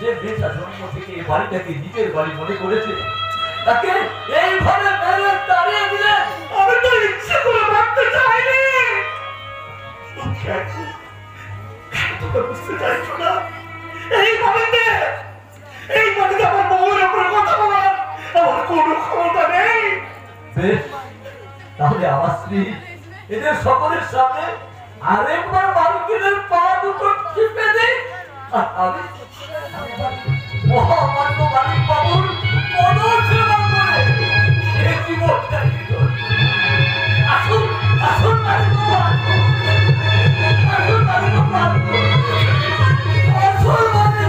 যে মেয়েটা জন্ম থেকে এই বাড়িটাকে নিজের বাড়ি মনে করেছে তাকে এইভাবে মেরে তাড়িয়ে দিলে আমি তো ইচ্ছে করে মারতে চাইনি। তোমরা বুঝতে চাইছো না এই বাড়িতে আমার বউয়ের উপরে কথা বলার আমার কোনো ক্ষমতা নেই। বেশ, তাহলে আমার স্ত্রী এদের সকলের সামনে আরেকবার মালিকের পা দুটো টিপে দেই আর আমি মহামান্য মালিক বাবুর পদসেবা করে এই জীবনটা আসুন আসুন মালিক বাবু আসুন মালিক বাবু আসুন মালিক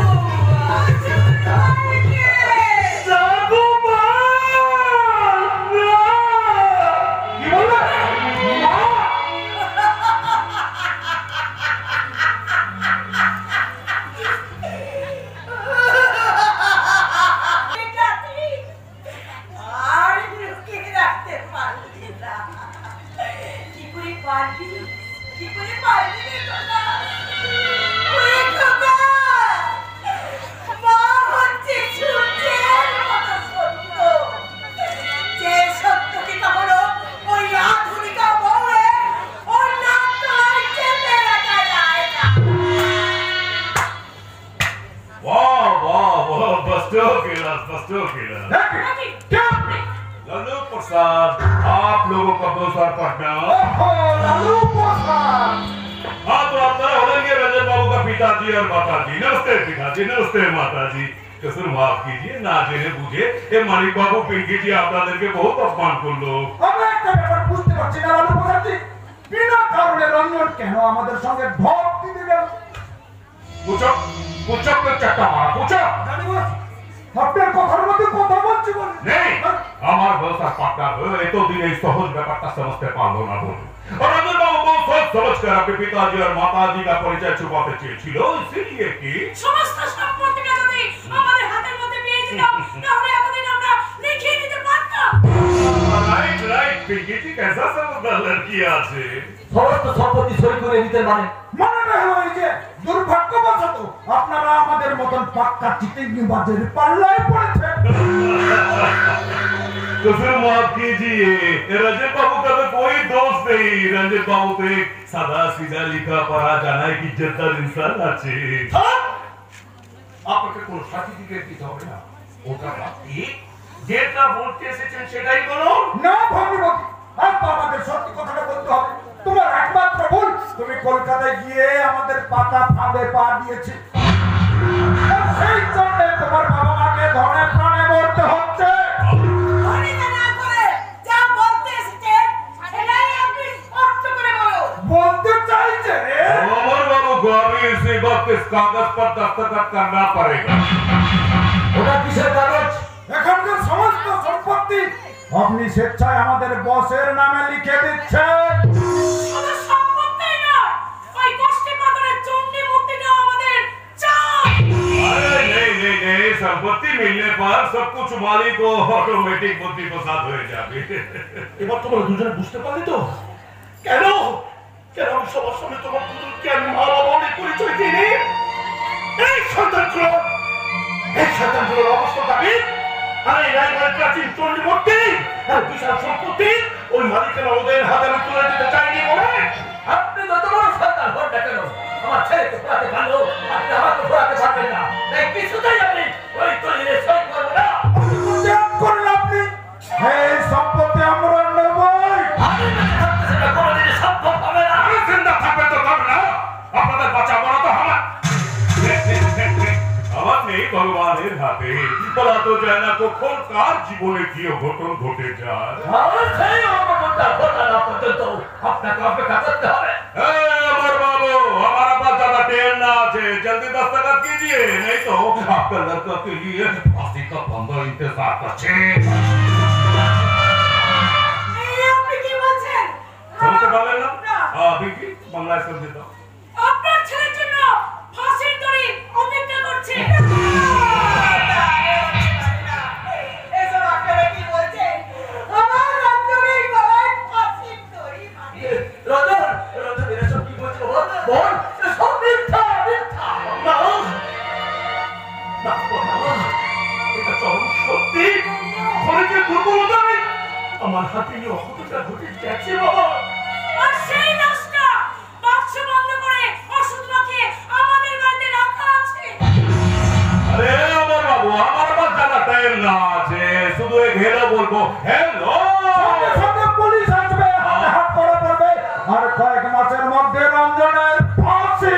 लालू प्रसाद, आप लोगों का दोसर पटना। लालू प्रसाद। हाँ तो आप होंगे रंजन बाबू का पिताजी और माताजी। नमस्ते पिताजी, नमस्ते माताजी। कसर माफ कीजिए, ना जेने बुझे ये मालिक बाबू पिंकी जी आपनादेरके बहुत अपमान करलो। আমরা একটা ব্যাপার বুঝতে পারছি না লালু প্রসাদ জি, বিনা কারণে রঞ্জন কেন আমাদের সঙ্গে ঢপ দিতে গেল? पूछो पूछो तो चट्टा मारा पूछो। জানি বস, আপনার কথার মধ্যে কথা বলছি বলে नहीं আমার ভরসা পাক্কা है तो दिन इस सहज ব্যাপারটা समझते पालो ना बोल। और रंजन बाबू बहुत सोच समझ कर आपके पिताजी और माताजी का परिचय छुपाते চেয়েছিল, इसलिए कि সমস্ত সম্পত্তিটা যদি আমাদের হাতের মধ্যে পেয়ে যেতাম তাহলে এতদিন আমরা লিখিয়ে দিতে পারতাম। राइट राइट पिंकी जी कैसा समझदार लड़की আছে। সমস্ত সম্পত্তি সই করে নিতে মানে মনে হয় যে দুর্ভাগ্যবশত আপনারা আমাদের মতন পাক্কা চিটিংবাজের পাল্লায় পড়েছেন। तो फिर माफ कीजिए, रंजन बाबू का तो कोई दोष नहीं। रंजन बाबू तो एक सादा सीधा लिखा पढ़ा जाना एक इज्जतदार इंसान আছে। আপনাকে কোন সার্টিফিকেট দিতে হবে না, ওটা বাকি যেটা বলতে এসেছেন সেটাই বলুন। না ভগবতী, আপা আমাদের সত্যি কথাটা বলতে হবে। তোমার একমাত্র ভুল, তুমি কলকাতায় গিয়ে আমাদের পাতা ফাঁদে পা দিয়েছি। আর সেই জন্য তোমার বাবা মাকে ধরে প্রাণে মরতে হচ্ছে। অনিতা না করে যা বলতে এসেছেন সেটাই আপনি স্পষ্ট করে বলুন। বলতে চাইছে রে अमर बाबू को अभी इसी वक्त इस कागज पर दस्तखत करना पड़ेगा। ওটা কিসের কাগজ? এখানকার সমস্ত সম্পত্তি আপনি স্বেচ্ছায় আমাদের বসের নামে লিখে দিচ্ছেন। শুধু সম্পত্তিই নয়, ওই কষ্টে পাথরের চণ্ডী মূর্তিটা আমাদের চাই। अरे नहीं नहीं नहीं, संपत्ति मिलने पर सब कुछ मालिक को ऑटोमेटिक बुद्धि को साथ हो जाए। এবার তোমরা দুজনে বুঝতে পারলে তো কেন কেন আমি সবার সামনে তোমার দুজনকে আমি মা বাবা অনেক পরিচয় দিইনি? এই সন্তানগুলোর অবস্থা দাবি আর এই রায়বাড়ির প্রাচীন চণ্ডী মূর্তি আর বিশাল সম্পত্তি ওই মালিকেরা ওদের হাতে আমি তুলে দিতে চাইনি বলে আপনি যত বড় সন্তান হন না কেন আমার ছেলেকে পড়াতে পারলো, আপনি আমাকে পড়াতে পারবেন না। তাই কিছুতেই আমি ওই দলিলে সই করবো না। ত্যাগ করলেন আপনি, এই সম্পত্তি আমরা নেবই। আমি বেঁচে থাকতে সেটা কোনোদিনই সম্ভব হবে না। अरे जिंदा থাকবে তো তবে না, আপনাদের বাঁচা বড় তো আমার আমার নেই ভগবানের হাতে। বলা তো যায় না কখন কার জীবনে কি অঘটন ঘটে যায়। আমার সেই অবমাননা ঘটানো পর্যন্ত আপনাকে অপেক্ষা করতে হবে। अमर बाबू हमारा पास ज्यादा टेम ना है, जल्दी दस्तखत कीजिए नहीं तो आपका लड़का के लिए फांसी का फंदा इंतजार करছে। এই আপনি কি বলছেন? समझते पारलेन ना? हाँ पिंकी बांग्लाয় समझे दाও। আপনার ছেলের জন্য ফাঁসির দড়ি অপেক্ষা করছে। এসব আপনারা কি বলছেন? আমার রঞ্জনের গলায় ফাঁসির দড়ি মানে রঞ্জন, রঞ্জন এসব কি বলছো? বল, এসব মিথ্যা, মিথ্যা। না বাবা, এটা চরম সত্যি। খনিকের দুর্বলতায় আমার হাতে এই অঘটনটা ঘটে গেছে বাবা। আর সেই লাশটা বাক্স বন্ধ করে ওষুধ মাখিয়ে আমাদের বাড়িতে রাখা আছে। আরে আমার বাবু, আমার বাচ্চাটা টাইম না আছে, শুধু ঘেরা বলবো হ্যালো। সঙ্গে সঙ্গে পুলিশ আসবে, হাতে হাত করা পড়বে, আর কয়েক মাসের মধ্যে রঞ্জনের ফাঁসি।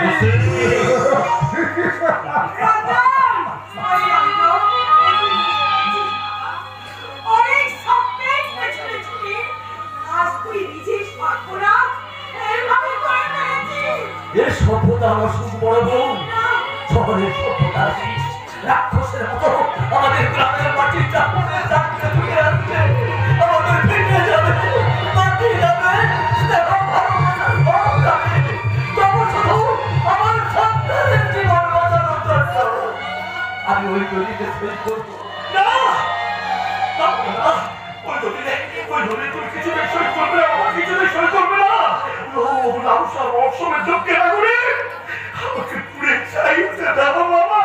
অনেক স্বপ্নের পেছনে ছুটে আজ তুই নিজেই স্বপ্নরা এভাবে করে ফেলেছিস। এর সভ্যতা আমার শুধু বড় বোন, শহরের সভ্যতা আসিস রাক্ষসের মতো আমাদের গ্রামের মাটির চাপড়ে চাকরি ধুয়ে আসছে, আমাদের ভেঙে যাবে, মাটি যাবে, স্নেহ ভালোবাসার ফল যাবে। তবু শুধু আমার সন্তানের জীবন বাঁচানোর জন্য আমি ওই দলিলে সই করবো না। না, না, ওই দলিলে তুমি কিছুতেই সই করবে না, আমার কিছুতেই সই করবে না। লাউসা মৌসুমের যোগ্য নাগরিক আমাকে পুড়ে চাইতে দাও বাবা,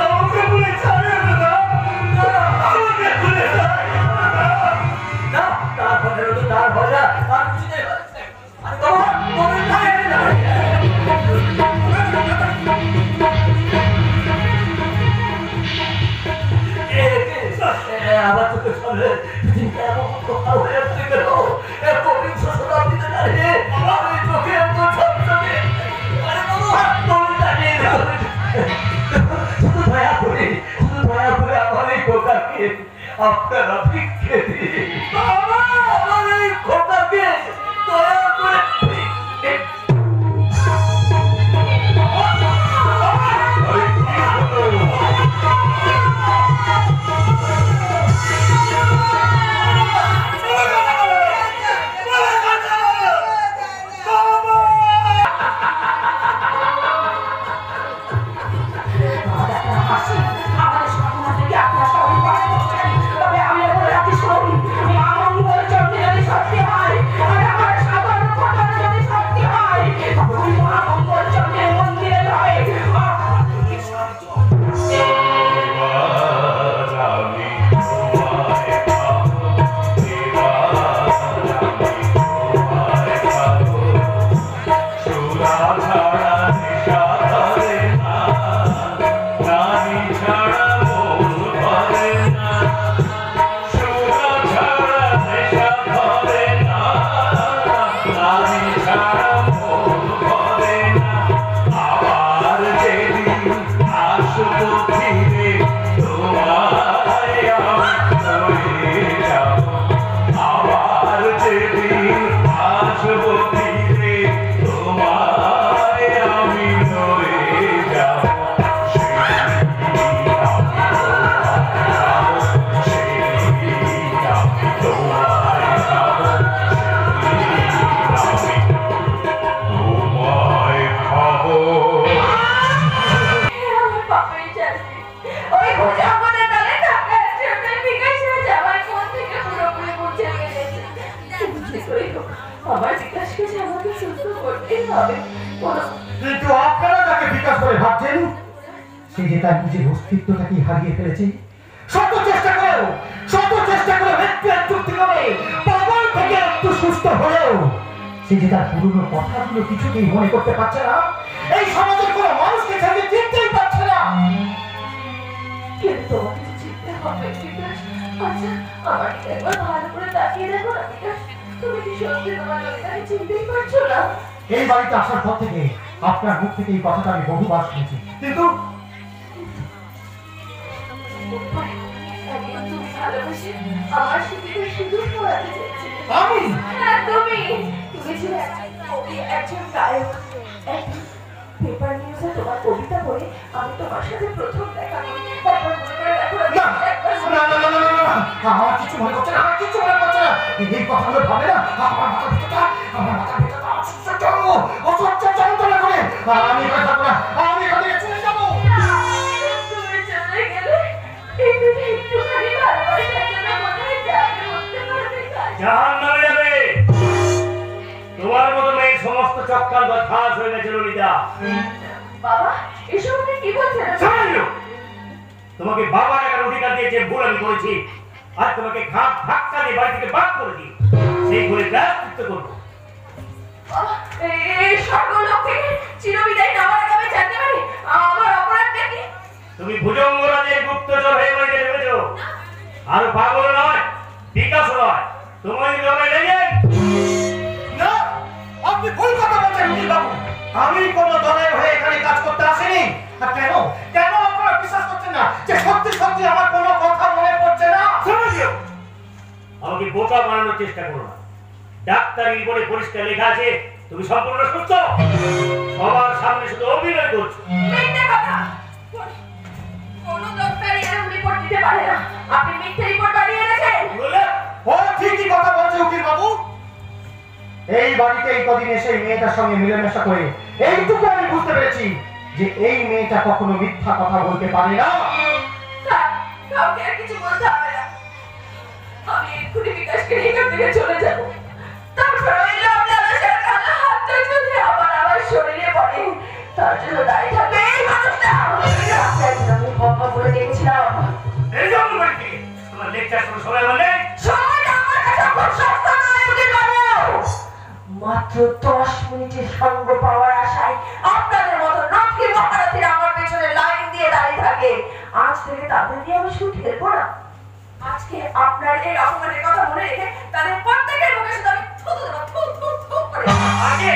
আমাকে পুড়ে চাইতে দাও, আমাকে পুড়ে চাইতে দাও। না, তারপরে তো তার ভজা আর চিনে যাচ্ছে। আর তোমার মনে নাই আবার তোকে সামনে পৃথিবীটা এমন কোথাও হয়ে যাচ্ছে কেন? একবিংশ শতাব্দীতে দাঁড়িয়ে আমি চোখে এত ছটছটে। আরে বাবা, তুমি দাঁড়িয়ে দেখো। শুধু দয়া করে আমার এই খোকাকে আপনারা ভিক্ষে দিন। বাবা, আমার এই খোকাকে দয়া করে ভিক্ষে দিন। আরে কি হলো? আমাদের স্বপ্ন থেকে আপনার সবাই পাশ করছেন, তবে আমি বলে রাখি শুনুন, মা মঙ্গল চন্দ্র যদি সত্যি হয় আর আমার সাধারণ ঘটনা যদি সত্যি হয়, তবে ওই মা মঙ্গল চন্দ্রের মন্দিরে নয় কিন্তু আপনারা যাকে বিকাশ করে ভাবছেন সে যে তার নিজের অস্তিত্বটাকে হারিয়ে ফেলেছে। শত চেষ্টা করে একটু করে পাগল থেকে একটু সুস্থ হলেও সে যে তার পুরনো কথাগুলো কিছুতেই মনে করতে পারছে না, এই সমাজের কোনো মানুষকে ছেড়ে চিনতেই পারছে না। কিন্তু তোমাকে চিনতে হবে বিকাশ। আচ্ছা, আমার দিকে একবার ভালো করে তাকিয়ে দেখো না বিকাশ, তুমি কি সত্যি তোমার ললিতাকে চিনতেই পারছো না? এই বাড়িতে আসার পর থেকে আপনার মুখ থেকে এই কথাটা আমি বহুবার শুনেছি, কিন্তু তুমি ভালোবাসে আমার সাথে সিঁদুর পরাতে চেয়েছিলে। আমি হ্যাঁ, তুমি ছিলে একজন গায়ক। পেপার নিউজে তোমার কবিতা পড়ে আমি তোমার সাথে প্রথম দেখা করি। তারপর মনে করে দেখো আমার কিছু মনে করছে না, এই কথাগুলো ভাবে না। আমার মাথার ভিতরটা অসহ্য যন্ত্রণা করে। আমি এখানে থাকবো না, আমি এখান থেকে চলে যাবো। তুমি চলে গেলে একটুখানি ভালোবাসার জন্য কোথায় যাবে বলতে পারবে কাজ? জাহান্নামে যাবে। তোমার মতো মেয়ে সমস্ত চক্রান্ত ফাঁস হয়ে গেছে ললিতা। বাবা, এসব আপনি কি বলছেন? শুনুন তোমাকে বাবা টাকার অধিকার দিয়ে যে ভুল আমি করেছি, আর তোমাকে ঘাট ধাক্কা দিয়ে বাড়ি থেকে বাদ করে দিই, সেই ভুলের প্রায়শ্চিত্ত করবো। এই স্বর্গলোক থেকে চিরবিদায় নেওয়ার আগে আমি জানতে পারি আমার অপরাধটা কি? তুমি ভুজঙ্গরাজের গুপ্তচর হয়ে বাড়িতে ঢুকেছো। আর পাগল নয়, বিকাশ নয়, তোমার জন্য লেগে না, আপনি ভুল কথা বলছেন উকিল বাবু। আমি কোনো দলের হয়ে এখানে কাজ করতে আসিনি। আর কেন কেন আপনারা বিশ্বাস করছেন না যে সত্যি সত্যি আমার কোনো কথা মনে পড়ছে না? শুনুন, আমাকে বোকা বানানোর চেষ্টা করো না। ডাক্তারি রিপোর্টে পরিষ্কার লেখা আছে তুমি সম্পূর্ণ সুস্থ। সবার সামনে শুধু অভিনয় করছো। মিথ্যে কথা। কোন ডক্টরই এরকম রিপোর্ট দিতে পারে না। আপনি মিথ্যে রিপোর্ট বানিয়ে এনেছেন। বলে ও ঠিকই কথা বলছে উকিল বাবু। এই বাড়িতে এই কদিন এসে এই মেয়েটার সঙ্গে মিলেমিশা করে এইটুকু আমি বুঝতে পেরেছি যে এই মেয়েটা কখনো মিথ্যা কথা বলতে পারে না। কাউকে আর কিছু বলতে হবে না। আমি এক্ষুনি বিকাশকে এখান থেকে চলে যাবো। তারপর ওই লোকটার কালো হাতটা যদি আমার শরীরে পড়ে, তার জন্য দায়ী থাকবে এই মানুষটা। আমি বাবা বলে দেখেছিলাম। এই জন্য বাড়িতে তোমার লেকচার শুরু সময় বলে সময়টা আমার কাছে খুব সস্তা নয় উকিল বাবু। মাত্র 10 মিনিটের সঙ্গ পাওয়ার আশায় আপনাদের মতো নকলি মহারথীরা আমার পেছনে লাইন দিয়ে দাঁড়িয়ে থাকে। আজ থেকে তাদের দিয়ে আমি শুধু খেলবো না। আজকে আপনার এই অপমানের কথা মনে রেখে তাদের প্রত্যেকের মুখে শুধু আমি থু থু দেবো, থু থু থু করে। আগে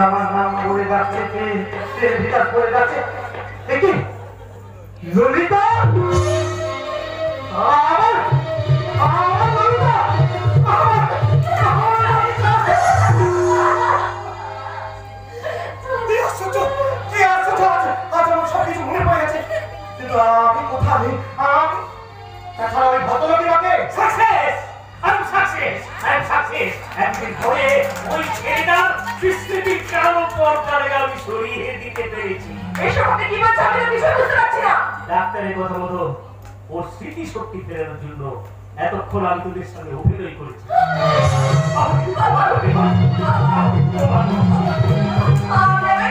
আমার নাম পড়ে যাচ্ছে, বিকাশ পড়ে যাচ্ছে। দেখি ললিতা, আমার আমার ললিতা, কি আশ্চর্য, কি আশ্চর্য! আজ আমার সব কিছু মনে পড়ে গেছে, কিন্তু আমি কোথায়? আমি তাছাড়া ওই ভদ্রলোকের মাকে success, I am success, I am success. একদিন ধরে ওই ছেলেটার বিস্তৃতির কারণ পর্দারে আমি সরিয়ে দিতে পেরেছি। এসব আপনি কি বলছেন আমি তো কিছুই বুঝতে পারছি না। ডাক্তারের কথা মতো ওর স্মৃতি শক্তি ফেরানোর জন্য এতক্ষণ আমি তোদের সঙ্গে অভিনয় করেছি। আপনি আমায়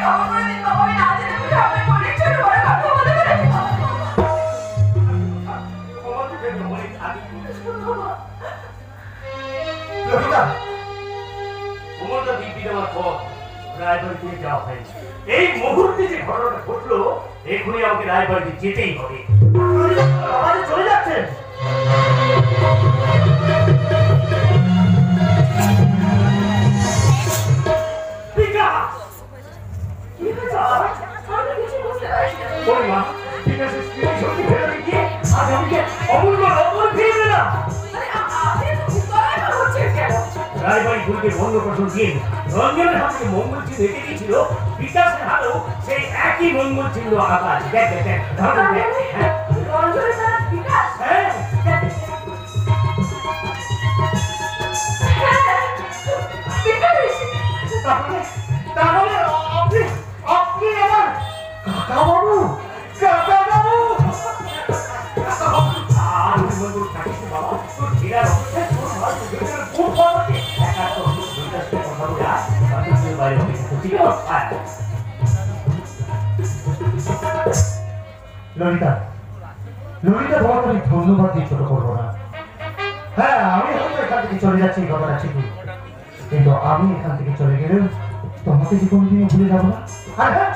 ক্ষমা করে দিন বাবা। আমি না জেনে বুঝে আপনার মনের ছোট বড় কথা বলে ফেলেছি। ক্ষমা তো দেবে, অনেক আগে করেছি। ললিতা, ক্ষমতা দিব্যি দেওয়ার পর রায়বাড়িতে যাওয়া হয়নি। এই মুহূর্তে যে ঘটনাটা ঘটলো, এখনই আমাকে রায়বাড়িতে যেতেই হবে। আমাদের চলে যাচ্ছে। বিকাশ! কি হয়েছে বাবা? আমি কিছু বুঝতে পারছি না। ওরে মা, বিকাশের স্মৃতি শক্তি ফেরাতে গিয়ে আজ আমাকে অমূল্য রতন ফিরে দিলাম। আরে আপনি তো গলায় হচ্ছে কেন? রায়বাড়ি গুলিকে বন্ধ প্রশ্ন দিয়ে রঞ্জনের হাত থেকে মঙ্গল চিহ্ন রেখে দিয়েছিল, বিকাশের হাতেও সেই একই মঙ্গল চিহ্ন আঁকা আছে। দেখ দেখ দেখ, ধর দেখ। হ্যাঁ রঞ্জনের সাথে বিকাশ? হ্যাঁ, তাহলে আপনি আপনি আমার কাকাবাবু, কাকাবাবু। আর ওই মঙ্গল থাকিস বাবা, তোর ফেরার অবস্থায় তোর মা তোর খুব ভালো আছে। একা তো দুইটার সাথে কথা বলে আয়, বাকি তুই বাইরে অপেক্ষা করছিস। আয় ললিতা, ললিতা, তোমাকে আমি ধন্যবাদ দিয়ে ছোট করবো না। হ্যাঁ, আমি হয়তো এখান থেকে চলে যাচ্ছি, এই কথাটা ঠিকই, কিন্তু আমি এখান থেকে চলে গেলেও তোমাকে যে কোনোদিনও ভুলে যাবো না। আর হ্যাঁ,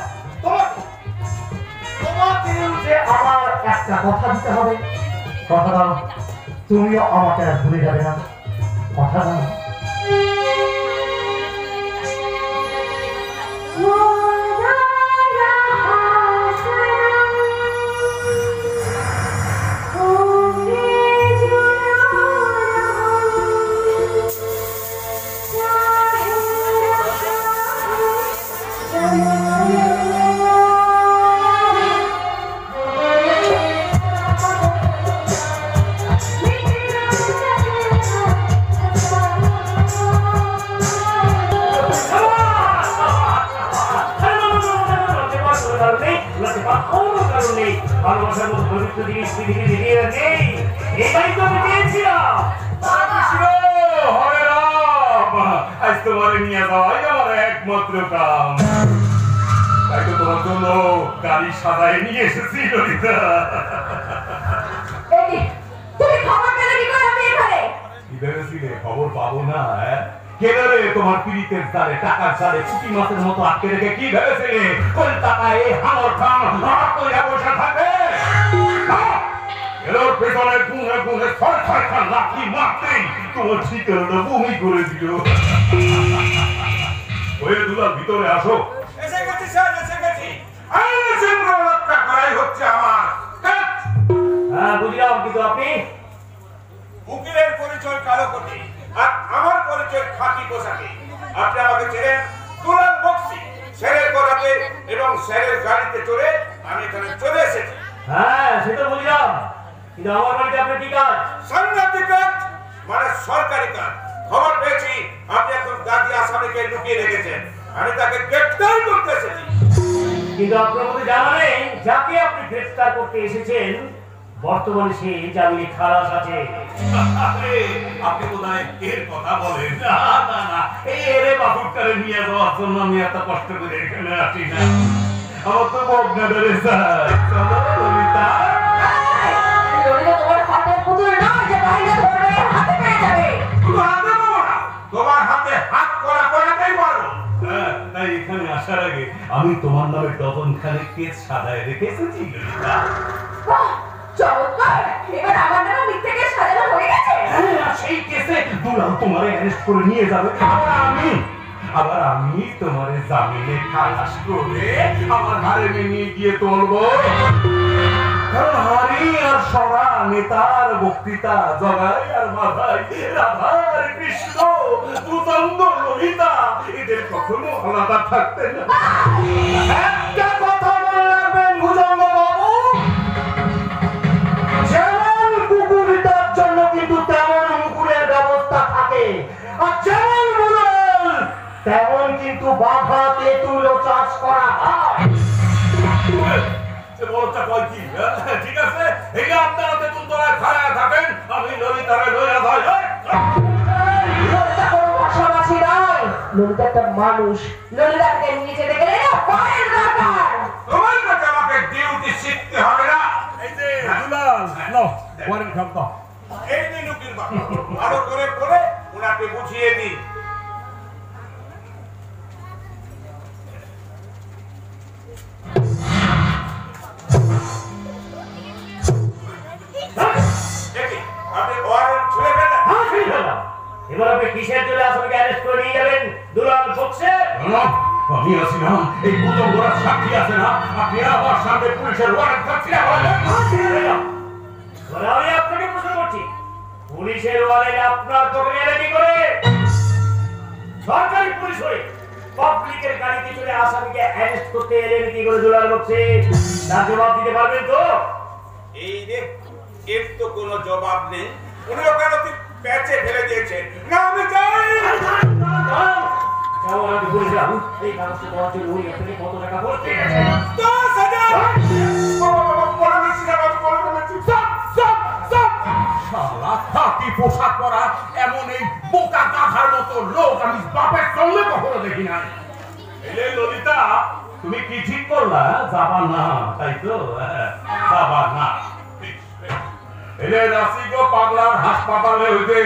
তোমাকেও যে আমার একটা কথা দিতে হবে। কথা দাও, তুমিও আমাকে আর ভুলে যাবে না। কথা দাও। Thank you. সমস্ত জিনিস পৃথিবীতে দিয়ে নেই, এটাই তো আমি পেয়েছিলাম। হরে রাম, আজ তোমারে নিয়ে যাওয়াই আমার একমাত্র কাম। তাই তো তোমার জন্য গাড়ি সাজায় নিয়ে এসেছি ললিতা। এই তুমি খবর পেলে কি করে আমি এখানে? কি ভেবেছিলে খবর পাবো না? কেন রে তোমার পীড়িতের জালে, টাকার জালে পুঁটি মাছের মতো আটকে রেখে কি ভেবেছিলে কলকাতায় এই হামর খান হাত কইরা বসে থাকবে? এর পেছনে গুনে গুনে ছয় ছয় খান লাঠি মারতেই তোমার ঠিকানাটা বমি করে দিল। ওই দুলাল ভিতরে আসো। এসে গেছি স্যার, এসে গেছি। আইন শৃঙ্খলা রক্ষা করাই হচ্ছে আমার কাজ। হ্যাঁ বুঝলাম, কিন্তু আপনি? উকিলের পরিচয় কালো কোটি আর আমার পরিচয় খাকি পোশাকে। আপনি আমাকে চেনেন দুলাল বক্সি। স্যারের কথাতে এবং স্যারের গাড়িতে চড়ে আমি এখানে চলে এসেছি। হ্যাঁ সেটা বুঝলাম, কিন্তু আমার বাড়িতে আপনার কি কাজ? সাংঘাতিক কাজ, মানে সরকারি কাজ। খবর পেয়েছি আপনি এখন দাদি আসামিকে লুকিয়ে রেখেছেন। আমি তাকে গ্রেফতার করতে এসেছি। কিন্তু আপনার মধ্যে জানা নেই যাকে আপনি গ্রেফতার করতে এসেছেন বর্তমানে সে জামিনে খালাস আছে। আপনি কোথায় এর কথা বলেন? না না না, এই এরে বাবুটারে নিয়ে যাওয়ার জন্য আমি এত কষ্ট করে এখানে আসি না। আমার তো বগ্না ধরে স্যার। চলো ললিতা। ললিতা তোমার হাতের পুতুল না যে বাইরে ধরে হাতে পেয়ে যাবে। তোমার হাতে হাত করা করাতেই পারো। হ্যাঁ, তাই এখানে আসার আগে আমি তোমার নামে ডজন খানেক কেস সাজায় রেখে এসেছি ললিতা। বাহ, চমৎকার। এবার আমার নামে মিথ্যে কেস সাজানো হয়ে গেছে। হ্যাঁ, সেই কেসে দুলাল তোমারে অ্যারেস্ট করে নিয়ে যাবে। আবার আমি তোমারে জামিনে খালাস করে আমার হারেমে নিয়ে গিয়ে তুলবো। কারণ হারি আর সরা, নেতার বক্তৃতা, জগাই আর মাথায় রাধার কৃষ্ণ, ভূতঙ্গ ললিতা, এদের কখনো আলাদা থাকতে না। একটা কথা মনে রাখবেন ভূতঙ্গ বাবু, যেমন কুকুর তার জন্য কিন্তু তেমন মুকুরের ব্যবস্থা থাকে, আর যেমন মুরল তেমন কিন্তু বাঘা তেঁতুলও চাষ করা হয়। ঠিক আছে, এই আপনারা তেঁতুল তলায় খাড়া থাকেন, আমি ললিতারে লইয়া যাই। ললিতা কোনো ভাষাভাষী নয়, ললিতা একটা মানুষ। ললিতাকে নিয়ে যেতে গেলে না ভয়ের দরকার। তোমার কাছে আমাকে ডিউটি শিখতে হবে না। এই যে দুলাল, নাও ওয়ারেন্ট খাম দাও। এই যে লুকির বাবা, ভালো করে বলে ওনাকে বুঝিয়ে দিই। দেখি আপনি ওয়ারেন্ট ছুঁয়ে ফেলেন। এবার আপনি কিসের জন্য আসামিকে অ্যারেস্ট করে নিয়ে যাবেন দুলাল বক্সে? আমি আছি না, এই ভূতঙ্গরা সাক্ষী আছে না, আপনি আমার সামনে পুলিশের ওয়ারেন্ট খাচ্ছি না। আমি আপনাকে প্রশ্ন করছি, পুলিশের ওয়ারেন্ট আপনার পকেটে এলে কি করে? সরকারি পুলিশ হয়ে পাবলিকের গাড়িতে চলে আসামিকে অ্যারেস্ট করতে এলেন কি করে দুলাল বক্সে? তার জবাব দিতে পারবেন তো? এই রে, এর তো কোনো জবাব নেই। উনি ওখানে প্যাচে ফেলে দিয়েছেন। না আমি যাই। যেমন আমি বলছিলাম, এই কাগজটা দেওয়ার জন্য উনি আপনাকে কত টাকা বলতে গেছেন? 10,000! বলে দিচ্ছি না, আমি বলে দিচ্ছি। শালা খাকি পোশাক পরা এমন এই বোকা গাধার মতো লোক আমি বাপের সঙ্গে কখনো দেখি না। এই ললিতা, তুমি কি ঠিক করলা? যাবা না, তাই তো? যাবা না। এলে রাসিগো পাগলার হাসপাতালে হইতে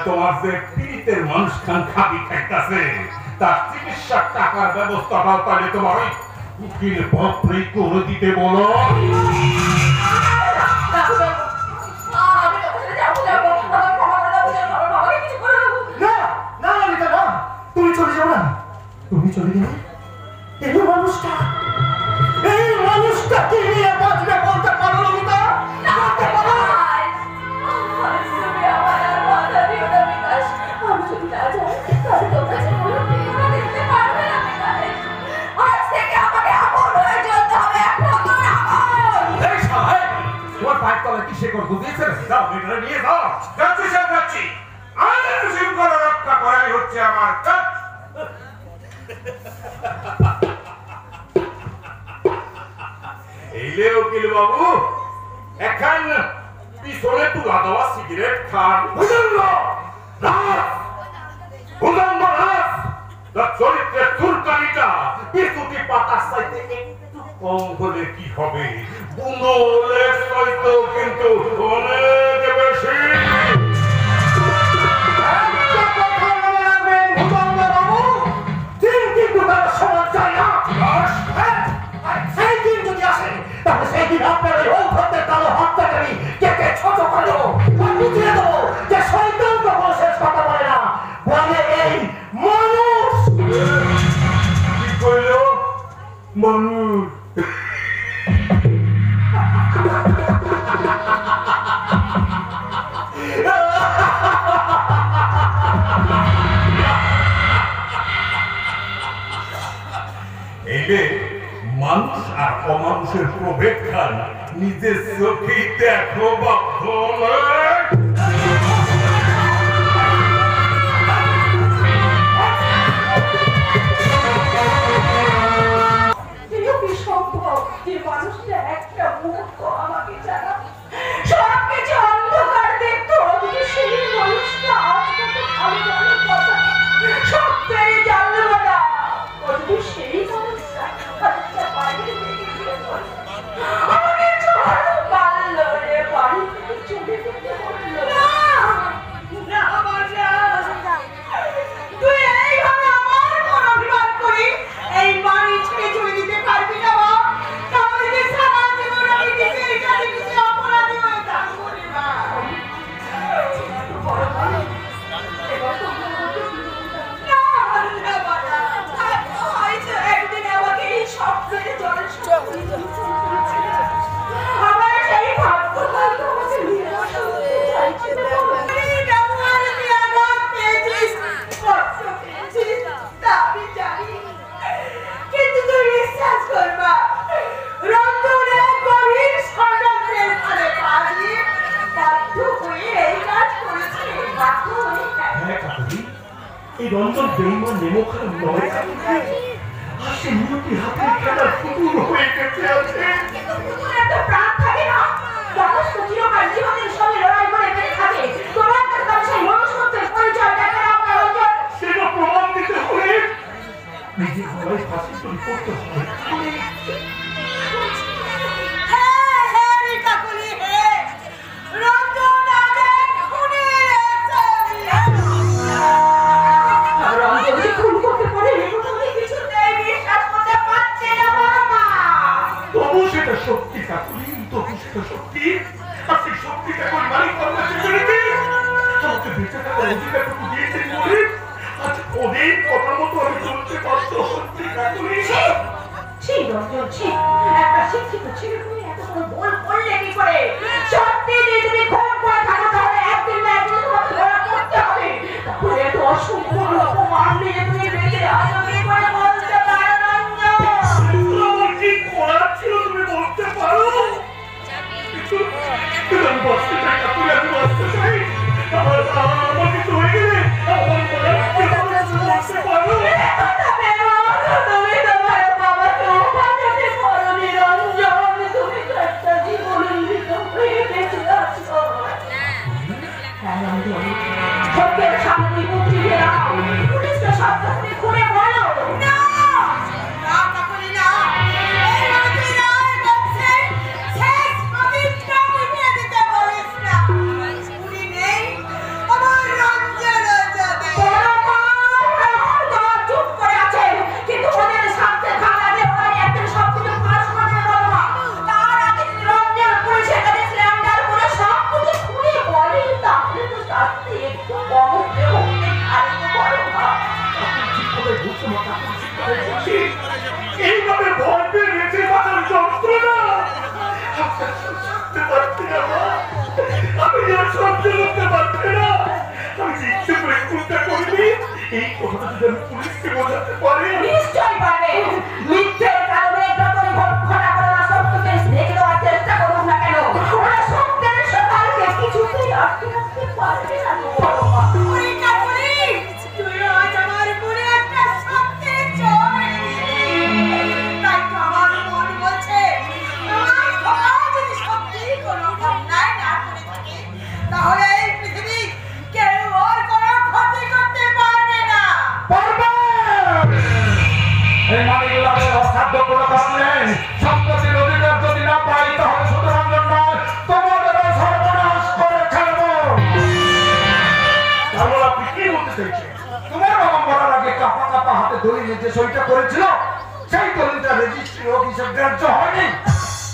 তোমার যে পীড়িতের মানুষ খান খাবি খাইতাছে, তার চিকিৎসার টাকার ব্যবস্থাটাও তাহলে তোমার ওই উকিল বাপরে করে দিতে বলো। তুমি চলে যাও না, তুমি চলে গেলে এই মানুষটাকে নিয়ে বাঁচবে বলতে পারো ললিতা? বলতে পারো? তোমার পায়ের তলায় কি শেকড় গুঁদিয়েছে? যাও মেয়েটা নিয়ে যাও। যাচ্ছি স্যার, যাচ্ছি। আইন শৃঙ্খলা রক্ষা করাই হচ্ছে আমার কাজ। এইলে উকিল বাবু, এখন পিছনে তুলা দেওয়া সিগারেট খান চরিত্রের চুলকানিটা বিস্তুতি পাতার চাইতে একটু কম হলে কি হবে? বুনোলের চাইতে কিন্তু অনেক বেশি। সেই দিন আপনার ওই ঔষধের কালো হাতটাকে কেটে ছোট করলো বুঝিয়ে দেবো যে শয়তান কখনো শেষ কথা বলে না, বলে এই মানুষ। কি কইল? মানুষ। মানুষ আর অমানুষের প্রভেদ খান নিজের চোখেই দেখো বাবা। মানুষটা একটা মুহূর্ত আমাকে জানা সবকিছু অন্ধকার দেখতো, সেই মানুষটা আজ কত ভালো ভালো কথা সব পেরে জানলো না। সেই মানুষটা বাইরে থেকে গিয়ে আমাকে পারলো রে, বাড়ি থেকে চলে যেতে বললো না। তুই এইভাবে আমার উপর অভিমান করি এই বাড়ি ছেড়ে চলে দিতে পারবি না? তাহলে সারা জীবন আমি নিজের কাছে কিছু অপরাধী হয়ে থাকবো রে মা। একদিন আমাকে এই সব ছেড়ে জলের আমার সেই ভাগ্য আমাকে নিয়ে কিন্তু তুই বিশ্বাস করবা রঞ্জনের গভীর ষড়যন্ত্রের ফলে পালিয়ে বাধ্য হয়ে এই কাজ করেছে। বাধ্য হয়ে এই রঞ্জন বেইমান নেমোখানা নয়, আর সে নিয়তি হাতে খেলার পুতুল হয়ে গেছে আছে। কিন্তু পুতুলের তো প্রাণ থাকে না, মানুষ তো চিরকাল জীবনের সঙ্গে লড়াই করে বেঁচে থাকে। তোমার কাছে তার সেই মনুষ্যত্বের পরিচয় দেখা না রঞ্জন, সেটা প্রমাণ দিতে হলে নিজের গলায় ফাঁসি তৈরি করতে হবে। সত্যি কাকুলি, তবু সেটা সত্যি। আর সেই সত্যিটা করে মালিক আমাকে বেঁচে থাকার অধিকারটুকু দিয়েছেন বলে আজ অনেক কথার মতো আমি চলতে বাধ্য হচ্ছি কাকুলি। সেই রঞ্জন একটা শিক্ষিত ছেলে তুমি এত বড় ভুল করলে কি করে? সত্যি যদি খুন করে থাকো তাহলে একদিন না একদিন তোমাকে ধরা পড়তে হবে। তাহলে এত অসম্ভব অপমান নিয়ে তুমি বেঁচে আছো কি করে বলতে পারো রঞ্জন? আমার কি করার ছিল তুমি বলতে পারো? আমি বাঁচতে চাই কাকুলি, আমি বাঁচতে চাই। আমার কিছু হয়ে গেলে আমার বলতে পারো। তুমি তোমার বাবাকে বাঁচাতে পারোনি রঞ্জন, তুমি তো একটা জীবনন্দিত হয়ে বেঁচে আছো। সত্যের সামনে মুক্তি দাও, পুলিশকে সব তুমি খুলে বলো না। এইভাবে ভয় পেয়ে গেছে মাথার যন্ত্রণা পারছি না, আমি আর সহ্য করতে পারছি না। আমি যে ইচ্ছে করে খুনটা করিনি, এই কথাটা যদি আমি পুলিশকে বোঝাতে পারি। নিশ্চয়ই পারবে। মিথ্যের কারণে যতই ঘটনা করে না সত্যকে ঢেকে দেওয়ার চেষ্টা করুক না কেন, ওরা সত্যের সকালকে কিছুতেই আটকে রাখতে পারবে না। তুই আজ আমার মনে একটা সত্যের চোখ তাই তো আমার মন বলছে আমার যদি সত্যি কোনো হয়েছে। তোমার বাবা মরার আগে কাপা কাপা হাতে দলিল যে সইটা করেছিল সেই দলিলটা রেজিস্ট্রি অফিসে গ্রাহ্য হয়নি,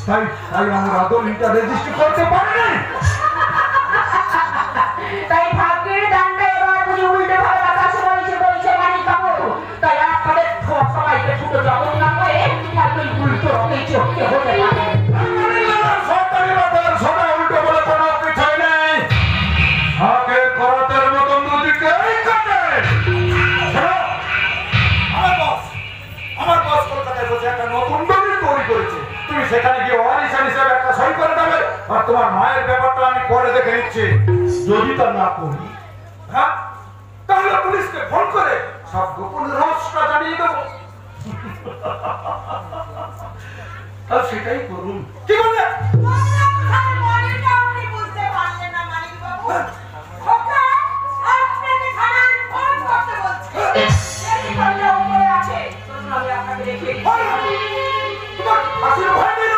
তাই তাই আমরা দলিলটা রেজিস্ট্রি করতে পারিনি। তাই ভাগ্যের ডান্ডা এবার বুঝি উল্টে ভাবে আকাশ বাড়িছে বলছে মানিক বাবু। তাই আপনাদের সবাইকে ছোট জগৎ না করে হয়তো উল্টো রকেই চোখকে হতে পারে। সরকারি মাথার সদা উল্টো বলে কোনো কিছুই নেই। আগে করতের মতন দুদিকেই কাটে। আমার বস কলকাতায় বসে একটা নতুন দলিল তৈরি করেছে, তুমি সেখানে গিয়ে ওয়ারিশান হিসেবে একটা সই করে দেবে, আর তোমার মায়ের ব্যাপারটা আমি পরে দেখে নিচ্ছি। যদি তা না করি, হ্যাঁ, তাহলে পুলিশকে ফোন করে সব গোপন রহস্যটা জানিয়ে দেবো। আর সেটাই করুন। কি বললে? আপনি বুঝতে পারলেন না মানিক বাবু? খোকা আপনাকে থানায় ফোন করতে বলছে। এই ফোনটা উপরে আছে, চলুন আমি আপনাকে দেখিয়ে দিচ্ছি। তোমার ফাঁসির ভয় নেই?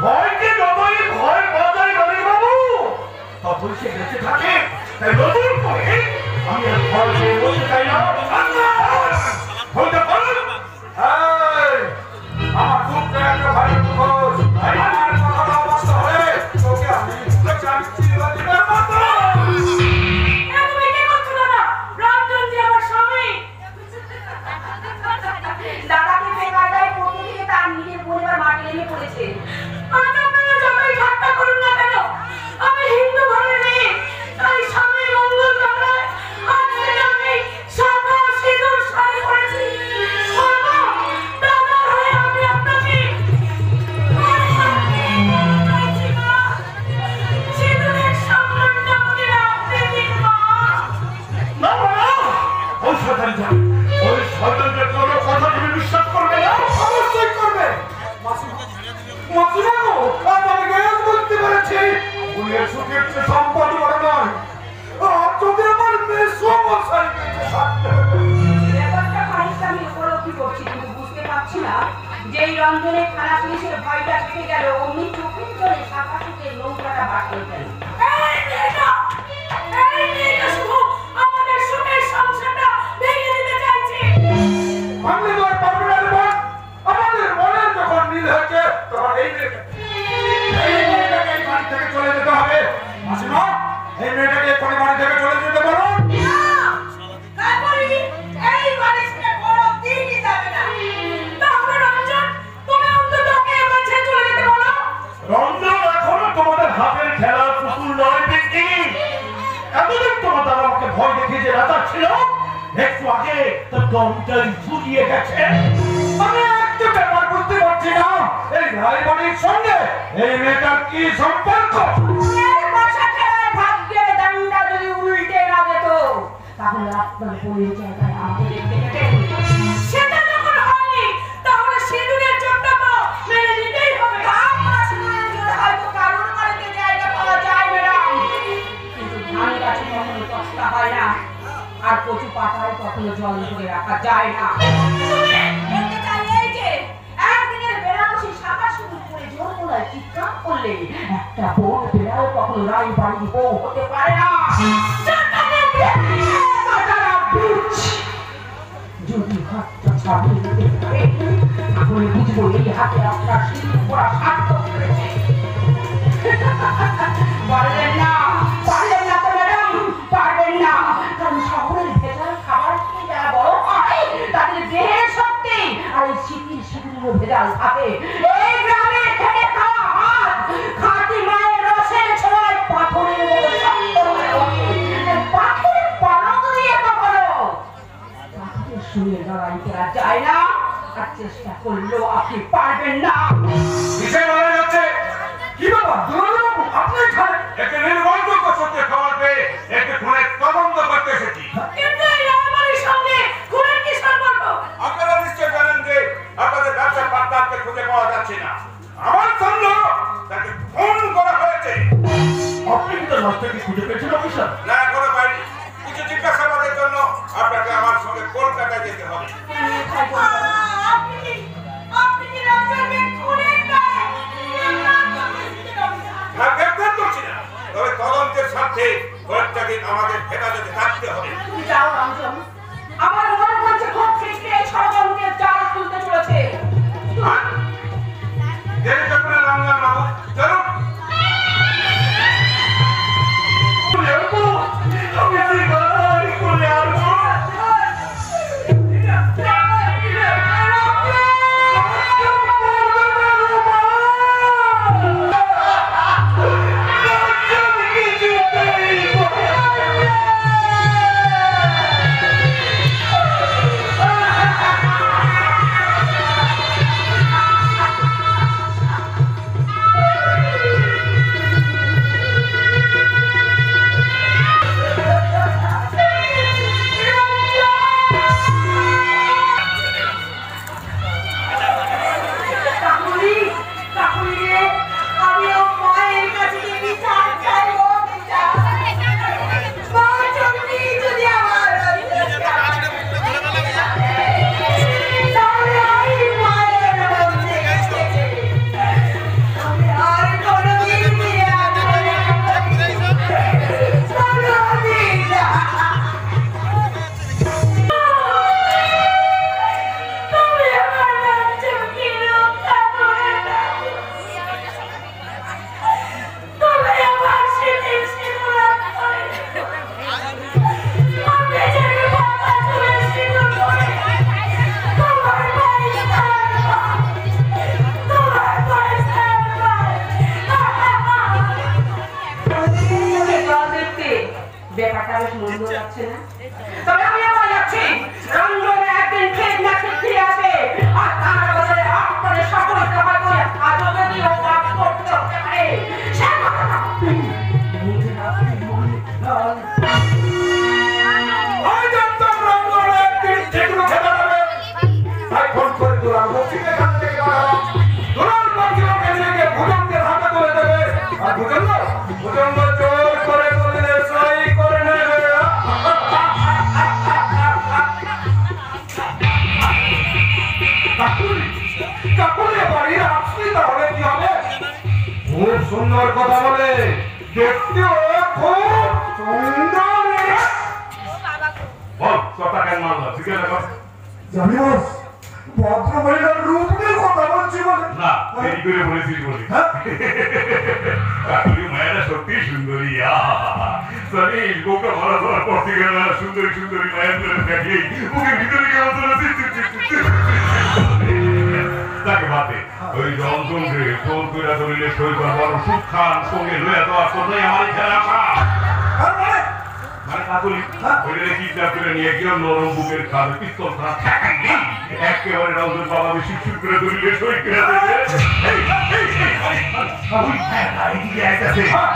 ভয়কে যতই ভয় পাওয়া যায় মানিক বাবু, ততই সে বেঁচে থাকে। তাই নতুন করে আমি আর ভয় পেয়ে বলতে চাই না। বলতে পারুন আমার খুব একটা ভাই খোঁজ, আমার কথা বলতে হবে তোকে আমি চিরদিনের মতো। তুমি কি করছো দাদা? রঞ্জন জি আমার স্বামী। দাদাকে বেকায়দায় পড়তে গিয়ে তার নিজের পরিবার মাটি নেমে পড়েছে। আজ আপনারা যতই ঠাট্টা করুন না কেন, আমি হিন্দু ঘরের মেয়ে, তাই স্বামীর মঙ্গল কামনায় আজ থেকে আমি সাদা সিঁদুর শাড়ি পরেছি। দাদা হয়ে আমি আপনাকে সিঁদুরের সম্মানটা আমাকে রাখতে দিন মা। না না, ওই শয়তানটা, ওই শয়তানটার কোনো কথা তুমি বিশ্বাস করবে না। অবশ্যই করবে। মাসিমা গো, আমি গ্যাস বলতে পেরেছি। উনির সুখের চেয়ে সম্পদ বড় নয়। আর যদি আমার মেয়ে সমস্যায় বেঁচে থাকতে হবে। ব্যাপারটা খানিকটা আমি উপলব্ধি করছি, কিন্তু বুঝতে পারছি না যে এই রঞ্জনের থানা পুলিশের ভয়টা কেটে গেল, অমনি চোখের জলে শাখা সুখের নৌকাটা বাঁকিয়ে গেল। এই মেয়েটা শুধু আমাদের সুখের সংসারটা ভেঙে দিতে চাইছে। ভাঙলে তো আর পারবে না রে বোন। আমাদের মনের যখন মিল হয়েছে তখন এই মেয়েটাকে এই বাড়ি থেকে চলে যেতে হবে। মাসিমা, এই মেয়েটাকে এক্ষুনি বাড়ি থেকে চলে যেতে বলো। এই বাড়িতে কোনোদিনই যাবে না। তাহলে রঞ্জন, তুমি অন্তত ওকে এবার ছেড়ে চলে যেতে বলো। রঞ্জন এখনো তোমাদের হাতের খেলার পুতুল নয় পিঙ্কি। এতদিন তোমার দাদা আমাকে ভয় দেখিয়ে যে রাজা ছিল, একটু আগে তার দমটাই ফুরিয়ে গেছে। আমি একটা ব্যাপার বুঝতে পারছি না, এই ভাই বাড়ির সঙ্গে এই মেয়েটার কি সম্পর্ক? এর বসা খেলায় ভাগ্যের ডান্ডা যদি উল্টে না যেত, তাহলে আপনার বইয়ের জায়গায় আমাকে দেখতে পেতেন। সেটা যখন হয়নি, তাহলে সিঁদুরের জোরটা তো মেনে নিতেই হবে। হয়তো কারোর বাড়িতে জায়গা পাওয়া যায় ম্যাডাম, কিন্তু ধান গাছে কখনো কষ্ট হয় না, আর কচু পাতায় কখনো জল ধরে রাখা যায় না। এতে চাইলেই যে একদিনের বেনারসি শাখা সিঁদুর পরে জোর গলায় চিৎকার করলে একটা বউ বেড়াও কখনো রাই বাড়ির বউ হতে পারে না। যদি হাতটা ছাড়িয়ে দিতে পারে, তাহলে বুঝবো এই হাতে আপনার সিঁদুর পরা সার্থক করেছে। পারবেন না, পারবেন না তো ম্যাডাম, পারবেন না। কারণ শহরের ভেজাল খাবার খেয়ে যারা বড় হয়, তাদের দেহের শক্তি আর এই শীতের সিঁদুরেরও ভেজাল থাকে। এই গ্রামের খেটে খাওয়া হাত খাঁটি মায়ের রসের ছোঁয়ায় পাথরের মতো শক্ত হয়ে ওঠে। পাখির পালক দিয়ে কখনো পাখির শুয়ে লড়াই করা যায় না, আর চেষ্টা করলেও আপনি পারবেন না। কিসে বলা যাচ্ছে? কি বাবা, দুর্গাবাবু আপনি খান। একে নির্বন্ধক সত্যি খবর পেয়ে একে খুনের তদন্ত করতে এসেছি। কিন্তু এই রায়বাড়ির সঙ্গে খুনের কি সম্পর্ক? আপনারা নিশ্চয় জানেন যে আপনাদের ব্যবসার পার্টনারকে খুঁজে পাওয়া যাচ্ছে না। আমার সন্দেহ তাকে ফোন করা হয়েছে। আপনি কি তার লাশ থেকে খুঁজে পেয়েছেন অফিসার? না, এখনো পাইনি। কিছু জিজ্ঞাসাবাদের জন্য আপনাকে আমার সঙ্গে কলকাতায় যেতে হবে। আপনি কি রঞ্জনকে খুনের দায়ে না, গ্রেফতার করছি না, তবে তদন্তের স্বার্থে কয়েকটা দিন আমাদের হেফাজতে থাকতে হবে। তুমি যাও রামজন, আমার মনে হচ্ছে খুব শীঘ্রই ষড়যন্ত্রের জাল খুলতে চলেছে। দেরি করবেন না রামজন বাবু, চলুন। ব্যাপারটা বেশ মন্দ লাগছে না? তবে আমি আবার যাচ্ছি, রঞ্জনে একদিন ঠিক না ঠিক ফিরে আসবে, আর তার বদলে আপনাদের সকলকে হয়তো আজও যদি ও কাজ করতে হতে পারে, সে কথাটা আমি জানতাম রঞ্জনে একদিন যেগুলো খেতে হবে, তাই ফোন করে দুলাল বক্সিকে এখান থেকে বাড়ালাম। দুলাল বক্সিকে নিয়ে ভুজঙ্গের হাতে তুলে দেবে, আর ভুজঙ্গ জোর করে বললে সই করে নেবে। কাকুরে বাড়ির আসলি তাহলে কি হবে? খুব সুন্দর কথা বলে, দেখতেও খুব সুন্দর। বল কথা কেন মারলা, ঠিক আছে কর। জানি বস, ভদ্র মহিলার রূপ নিয়ে কথা বলছি বলে। না, দেরি করে বলেছিস বলি। কাকুলি মায়েরা সত্যি সুন্দরী। সরি, বউকে মারা ধরার পর থেকে না সুন্দরী সুন্দরী মায়ের ধরে দেখি ওকে ভিতরে কেমন ধরেছি। তাকে বাদে ওই রঞ্জনকে ফোন করে ধরিলে সই করবার ওষুধ খান সঙ্গে লইয়া দেওয়ার জন্যই আমার ইচ্ছা রাখা। মানে কাকুলি ওইটা কিডন্যাপ করে নিয়ে গিয়ে নরম বুকের খাবে পিস্তল ছাড়া ঠেকাইনি একেবারে রঞ্জন বাবা বেশি শুট করে ধরিলে সই করে দেবে।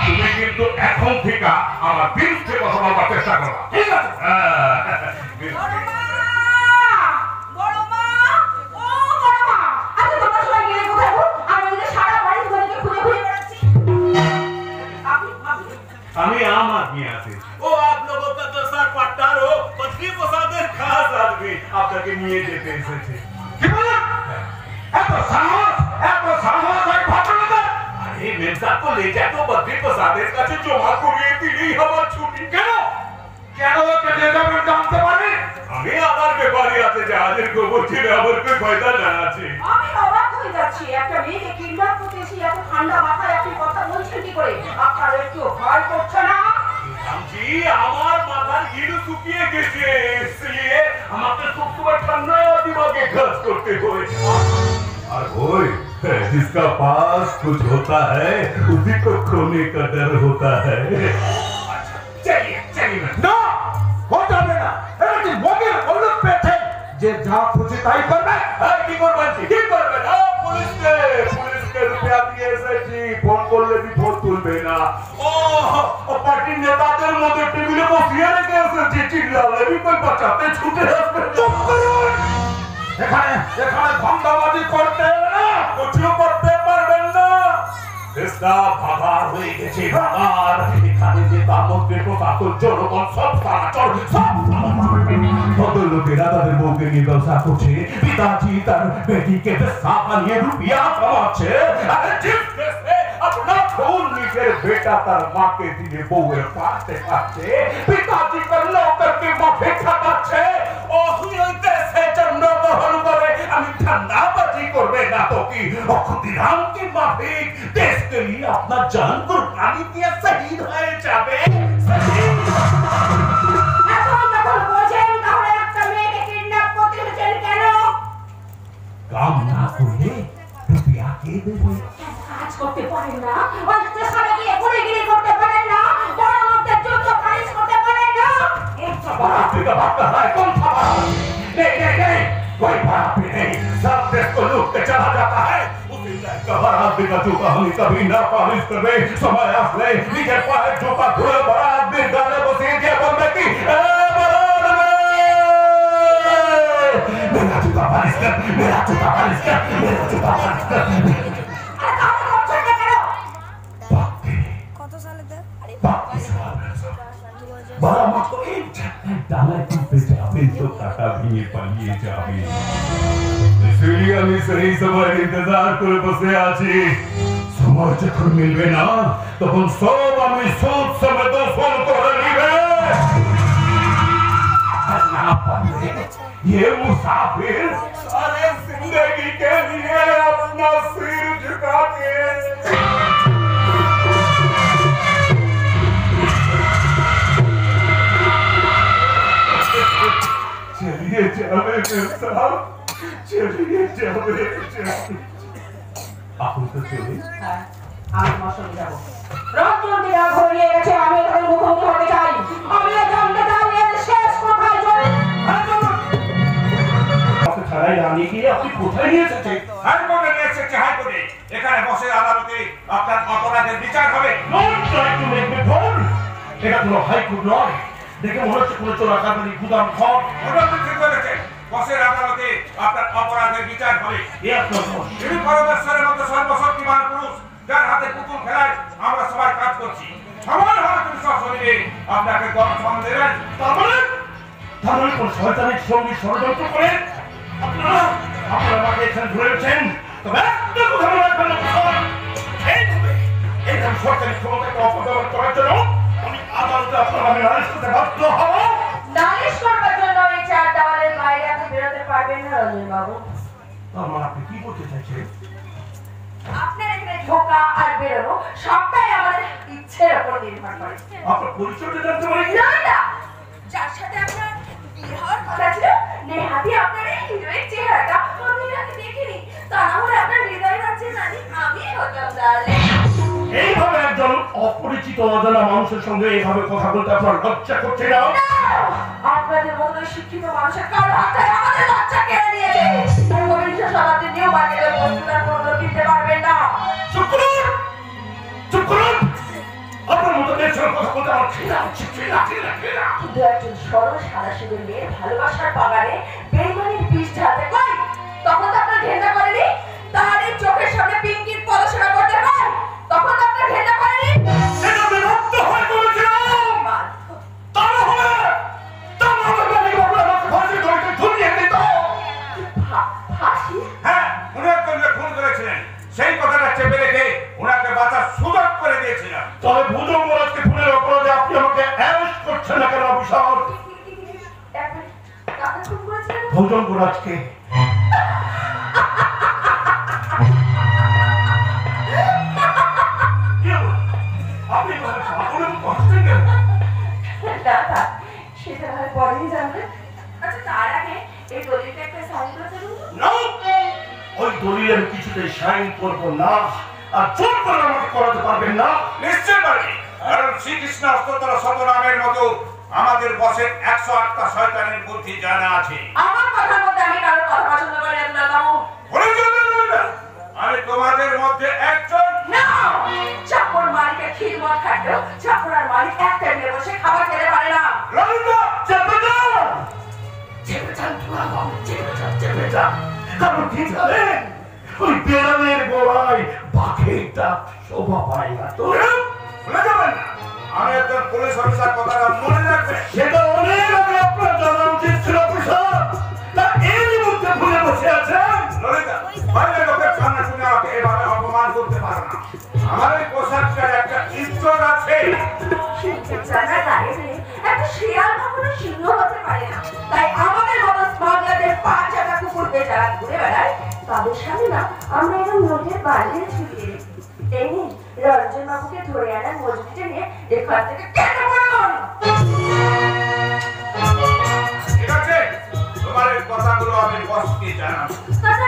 তুমি কিন্তু এখন থেকে আমার বিরুদ্ধে কথা বলবার চেষ্টা করবা, ঠিক আছে? আমি আমার নিয়ে আছি। ও आप लोगों का तो सर पट्टार हो, पत्नी प्रसाদের খাস আদমি আপনাকে নিয়ে যেতে এসেছে। কি বলে? এত সাহস হয় ভদ্রলোকের? আরে মেমসাহ को ले जा तो पत्नी प्रसाদের কাছে জমা করিয়ে দিলেই আমার ছুটি। কেন ওকে নিয়ে যাবেন জানতে পারি? আমি আমার ব্যাপারে আছে জাহাজের খবর ছিল, আমার কই ফায়দা না আছে। আমি অবাক হয়ে যাচ্ছি, একটা মেয়েকে কিডন্যাপ করতে এসে এত ঠান্ডা মাথায় আপনি কথা বলছেন কি করে? আপনার একটু ভয় করছে না? জি, আমার মাথার গিলু শুকিয়ে গেছে, इसलिए আমাকে সবসময় ঠান্ডা দিমাগে কাজ করতে হয়। और ओए, जिसका पास कुछ होता है उसी को खोने का डर होता है। चलिए না, ও যাবে না। এটা কি মগের অলুপ পেটে যে যা খুশি তাই করবে? কি করবেন? পুলিশকে রুপিয়া দিয়ে এসেছি, ফোন করলে भी ফোন তুলবে না। পার্টির নেতাদের মধ্যে টেবিলে বসিয়ে রেখে এসেছি, চিল্লালে भी कोई बचाते छूटे আসবে। চুপ করুন। এখানে ধান্দাবাজি করতে না, কিছু করতে পারবেন না। দেশটা ভাগার হয়ে গেছে, ভাগার। এখানে যে তামদ্রে প্রশাসন জনগণ সব চলাচল সব ভদ্রলোকেরা তাদের বউকে নিয়ে ব্যবসা করছে, পিতাজি তার বেটিকে বেশা বানিয়ে রুপিয়া কামাচ্ছে। আরে জিপ দেশে আপনার खून নিজের बेटा তার মাকে দিয়ে বউয়ের পাশে পাচ্ছে পিতাজি का नौकर के मां ভিক্ষা পাচ্ছে ওই দেশে জন্মগ্রহণ করে আমি ঠান্ডাবাজি করবে না তো কি खुदीराम की माफिक देश के लिए अपना जान कुर्बानी दिया शहीद হয়ে যাবে শহীদ এখন যখন বোঝেন তাহলে একটা মেয়েকে কিডন্যাপ করতে হচ্ছেন কেন? काम ना করলে রুপিয়া কে দেবে কাজ করতে পারেন না, ওই স্টেশনে গিয়ে গুলিগিরি করতে পারেন না, বড় লোকদের যুদ্ধ পালিশ করতে পারেন না। कौन सा बराबरी का बात कर रहा है कौन सा बराबरी नहीं नहीं नहीं कोई बराबरी नहीं सब देश को लूट के चला जाता है उसी का बराबरी का जूता हम कभी ना पालिश करवे समय आसले नीचे पाए जूता धुए बराबरी गाले बसे दिया बंदे की मेरा जूता पालिश कर मेरा जूता पालिश कर मेरा जूता पालिश कर আর তাহলে করছেন না কেন? কত সালে দেখ बड़ा मत डाला पे जावे तो टाका भी पालिए जावे इसलिए আমি সেই সময় ইন্তজার করে বসে আছি সময় যখন মিলবে না তখন সব আমি সুদ সমেত ফোন করে নিবে না পারলে ये मुसाफिर सारे जिंदगी के लिए अपना सिर झुका के चलिए जावे साहब चलिए जावे आप तो चलिए হ্যাঁ, আমি তোমার সঙ্গে যাবো। রঞ্জনদিরা ঘুরিয়ে গেছে, আমি ওদের মুখোমুখি হতে চাই। আমিও জানতে চাই এর শেষ কোথায় চলে। আপনি ছাড়াই রানী গিয়ে আপনি কোথায় নিয়ে এসেছেন হাইকোর্টে নিয়ে এসেছে হাইকোর্টে এখানে বসে আদালতে আপনার অপরাধের বিচার হবে Don't try to make me fall. এটা কোনো হাইকোর্ট নয় দেখে মনে হচ্ছে কোনো চোরাকারবারি গুদাম ঘর ওটা ঠিক করেছে বসের আদালতে আপনার অপরাধের বিচার হবে এ আপনার দোষ। তিনি পরমেশ্বরের মতো সর্বশক্তিমান পুরুষ যার হাতে পুতুল খেলায় আমরা সবাই কাজ করছি সমান ভাবে তিনি সশরীরে আপনাকে দর্শন দেবেন তার মানে কোন শয়তানের সঙ্গে ষড়যন্ত্র করে আপনারা আমাকে এখানে ধরেছেন তবে একটা কথা মনে রাখবেন এইভাবে সরকারি ক্ষমতাকে অপব্যবহার করার জন্য আমি আদালতে আপনার নামে নালিশ করতে বাধ্য হব নালিশ করবার জন্য এই চার দেওয়ালের বাইরে আপনি বেরোতে পারবেন না রঞ্জন বাবু। তার মানে আপনি কি করতে চাইছেন আপনার এখানে ঢোকা আর বেরোনো সবটাই আমাদের ইচ্ছের উপর নির্ভর করে। আপনার পরিচয়টা জানতে পারি কি? না না, যার সাথে আপনার বিয়ে হওয়ার কথা ছিল নেহাতি আপনার এই হিরোইন চেহারাটা আমি আগে দেখিনি, তা না হলে আপনার হৃদয় রাজ্যে জানি আমি হতাম ডার্লিং। এইভাবে একজন অপরিচিত অজানা মানুষের সঙ্গে এইভাবে কথা বলতে আপনার লজ্জা করছে না আপনাদের মতো শিক্ষিত মানুষের কারো হাতে আমাদের লজ্জা কেড়ে নিয়েছে। ঊনবিংশ শতাব্দীর নিউ মার্কেটের বস্তুটার কোনো কিনতে পারবেন না। চুপ করুন চুপ করুন আপনার মতো মেয়ের সঙ্গে কথা বলতে আমার ঘৃণা হচ্ছে ঘৃণা কিন্তু একজন সরল সাদাসিধে মেয়ের ভালোবাসার বাগানে বেইমানির বীজ ঢালতে কই তখন তো আপনার ঘেন্না করেনি, তার এই চোখের সামনে পিঙ্কির পড়াশোনা করতে হয় তখন তো আপনার ঘেন্না করেনি। সেটা বিভক্ত হয়ে বলেছিলাম তা না হলে বাড়ি বাবু আমাকে ফাঁসি দড়িতে ঝুলিয়ে দিত ফাঁসি? হ্যাঁ উনি একজনকে খুন করেছিলেন সেই কথাটা চেপে রেখে ওনাকে বাঁচার সুযোগ করে দিয়েছিলাম তবে ভুজঙ্গরাজকে খুনের অপরাধে আপনি আমাকে অ্যারেস্ট করছেন না কেন বিশাল কাকে খুন করেছিলেন? ভুজঙ্গরাজকে আপনি পাগলের মতো হাসছেন কেন না, সেটা হয় পরেই জানবেন। আচ্ছা তার আগে এই দলিলটা একটা সাইন করতে দেবো? না ওই দলিল আমি কিছুতেই সাইন করবো না আর জোর করে আমাকে করাতে পারবেন না নিশ্চয় পারবে কারণ শ্রীকৃষ্ণ অষ্টতর শতনামের মতো আমাদের বসের 108টা শয়তানের বুদ্ধি জানা আছে আমার কথার মধ্যে আমি কারোর কথা পছন্দ করি না দাদা। আমি তোমাদের মধ্যে একজন না, চাকর মালিকের খিদমত খাটলেও চাকর আর মালিক এক টেবিলে বসে খাবার খেতে পারে না। ললিতা চেপে যান চেপে যান কারণ কি জানেন ওই বেড়ালের গোড়ায় বাঘের ডাক শোভা পায় না তো ভুলে যাবেন না আমি একজন পুলিশ অফিসার কথাটা মনে রাখবে সেটা অনেক আগে আপনার জানা উচিত ছিল প্রসাদ তা এরই মধ্যে ভুলে বসে আছেন ললিতা বাইরে লোকের সামনে তুমি আমাকে এভাবে অপমান করতে পারো না আমার এই পোশাক বাদের সামনে না আমরা এরকম নোটের বান্ডিল ছুটিয়ে এই নিন রঞ্জন বাবুকে ধরে আনার মজুরিটা নিয়ে এখান থেকে কেটে পড়ুন। ঠিক আছে, তোমার এই কথাগুলো আমি বসকে জানাবো। তাতে